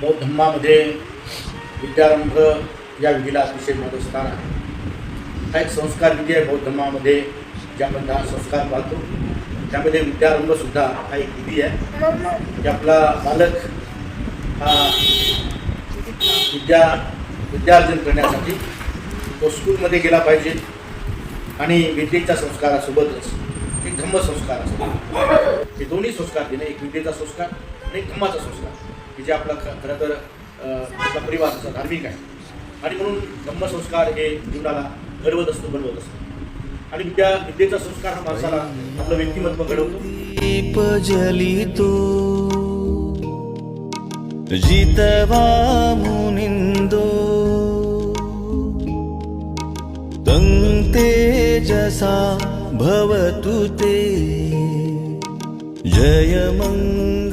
बौद्ध धम्मामध्ये विद्यारंभ या विधीला अतिशय महत्त्वाचं स्थान आहे। हा एक संस्कार विधी आहे बौद्ध धम्मामध्ये, ज्यामध्ये हा संस्कार पाहतो त्यामध्ये विद्यारंभसुद्धा हा एक विधी आहे की आपला बालक हा विद्यार्जन करण्यासाठी तो स्कूलमध्ये गेला पाहिजे आणि विद्येच्या संस्कारासोबतच एक धम्मसंस्कार असतो। हे दोन्ही संस्कार देणे, एक विद्येचा संस्कार आणि एक धम्माचा संस्कार की जे आपला खरं तर आपला परिवार असा धार्मिक आहे आणि म्हणून धम्मसंस्कार हे जीवनाला घडवत असतो, बनवत असतो आणि विद्येचा संस्कार हा माणसाला आपलं व्यक्तिमत्व घडवतो। दीप जलितो जितवा मुनिंदो तं तेजसा भवतु ते जय मंगल।